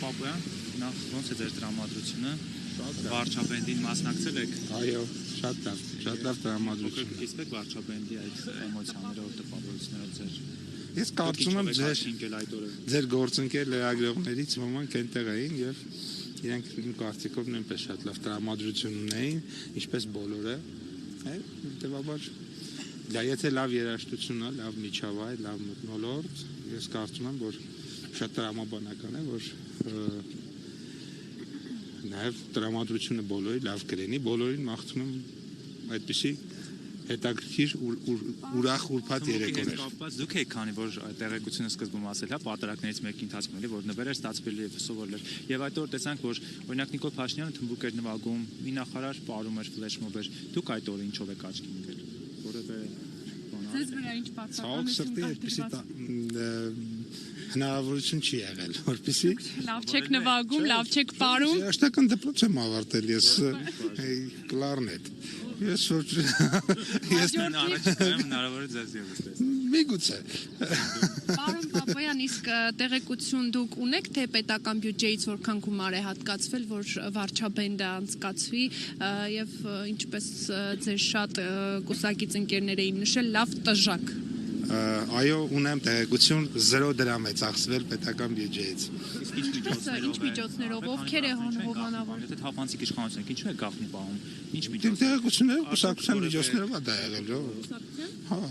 Պապոյան, նախ ոնց է ձեր տրամադրությունը, վարչապենդին մասնակցել եք։ Այո, շատ լավ տրամադրություն։ Իսկ եք վարչապենդի այդ էմոցիաներով, տպավորություններով ձեր։ Ես կարծում եմ ձեր գործընկեր լրագրողներից ոմանք այնտեղ էին եւ իրենք իմ կարծիքով նույնպես շատ լավ տրամադրություն ունեին, ինչպես բոլորը։ Հետեւաբար դա եթե լավ երաժշտություն է, լավ միջավայր, լավ մթնոլորտ, ես կարծում եմ, որ շատ տրամաբանական է, որ նաև տրամադրությունը բոլորի լավ կլինի, բոլորին մաղթում եմ այդպիսի հետաքրքիր ուրախ ուրբաթ երեկոներ։ Դուք եք քանի որ տեղեկությունը սկզբում ասել, հա, պատարակներից մեկի ընթացքում էլի, որ նվեր էր ստացվել եւ սովորել։ Եվ այդ օր տեսանք, որ օրինակ Նիկոլ Փաշինյանը թմբուկ էր նվագում, մի նախարար պարում էր ֆլեշմոբ էր։ Դուք այդ օրը ինչով եք աչքի ընկել։ Որևէ Ձեզ վրա ինչ պատասխանատվություն հնարավորություն չի եղել, որպեսզի լավ չեք նվագում, լավ չեք պարում։ Երաժշտական դպրոց եմ ավարտել ես կլարնետ։ Ես հնարավոր է ձեզ եւս տեսնել։ Միգուցե։ Պարոն Պապոյան, իսկ տեղեկություն դուք ունեք թե պետական բյուջեից որքան գումար է հատկացվել, որ վարչապենդը անցկացվի եւ ինչպես ձեր շատ կուսակից ընկերներ էին նշել, լավ տժակ։ Այո, ունեմ տեղեկություն 0 դրամ է ծախսվել պետական բյուջեից։ Ինչ միջոցներով, ովքեր է հովանավոր։ Եթե թափանցիկ իշխանություն եք, ինչու է գաղտնի պահում։ Ինչ միջոցներ։ Տեղեկությունները կուսակցության միջոցներով է դա եղել, հա։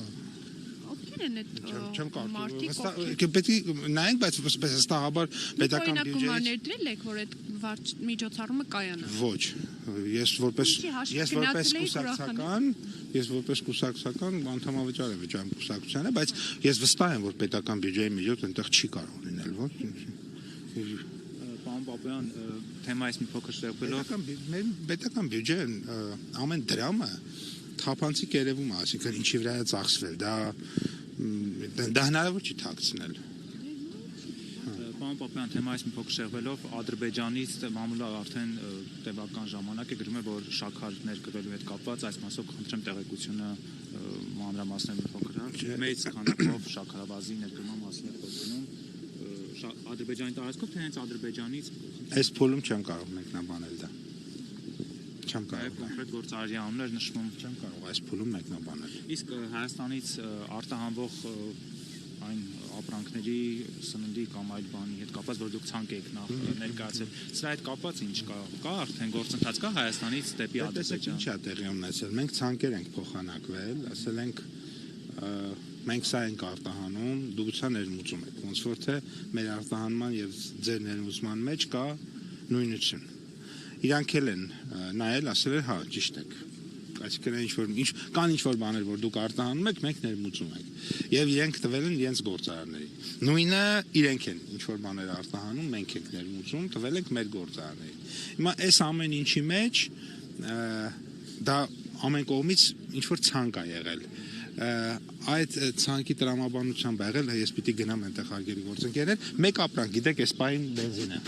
Ովքեր են այդ չեմ մարդիկ։ կարծում։ Պետք է նայենք, բայց վստահաբար պետական բյուջեից գումարներ դրել եք, որ այդ միջոցառումը կայանա։ Ոչ։ Ես որպես կուսակցական անդամավճար եմ վճարում կուսակցությանը, բայց ես վստահ եմ, որ պետական բյուջեի միջոց այնտեղ չի կարող լինել, ոչ։ Պարոն Պապոյան, թեմայից մի փոքր շեղվելով պետական բյուջեն ամեն դրամը թափանցիկ երևում է, այսինքն ինչի վրա է ծախսվել, դա հնարավոր չի թաքցնել։ Պարոն Պապոյան, թեմայից մի փոքր շեղվելով Ադրբեջանից մամուլը արդեն տևական ժամանակ է գրում է, որ շաքար ներկրվելու հետ կապված, այս մասով խնդրեմ տեղեկությունը մանրամասնել մի փոքր, մեծ քանակով շաքարավազի ներկրման մասին է խոսում։ Ադրբեջանի տարածքով, թե հենց Ադրբեջանից այս փուլում չեմ կարող մեկնաբանել դա։ Չեմ կարող։ Կոնկրետ գործարարի անուններ նշվում չեմ կարող այս փուլում մեկնաբանել։ Իսկ Հայաստանից արտահանվող այն ապրանքների սննդի կամ այլ բանի հետ կապված, որ դուք ցանկ եք ներկայացել, սրա հետ կապված ինչ կա արդեն գործընթաց կա Հայաստանից դեպի Ադրբեջան։ Ինչ է տեղի ունեցել։ Մենք ցանկեր ենք փոխանակվել, ասել ենք մենք սա ենք արտահանում, դուք սա ներմուծում եք, ոնց որ թե մեր արտահանման եւ ձեր ներմուծման մեջ կա նույնություն։ Իրանք էլ են նայել, ասել են, հա, ճիշտ եք։ Այսինքն կան ինչ որ բաներ, որ դուք արտահանում եք, մենք ներմուծում ենք։ Եվ իրենք տվել են իրենց գործարարների։ Նույնը իրենք են ինչ որ բաներ արտահանում, մենք ենք ներմուծում, տվել ենք մեր գործարարներին։ Հիմա այս ամեն ինչի մեջ դա ամեն կողմից ինչ որ ցանկ է եղել։ Այդ ցանկի տրամաբանությամբ եղել, ես պիտի գնամ այնտեղ հարգելի գործընկերներ, մեկ ապրանք, գիտեք, այս պահին բենզին է։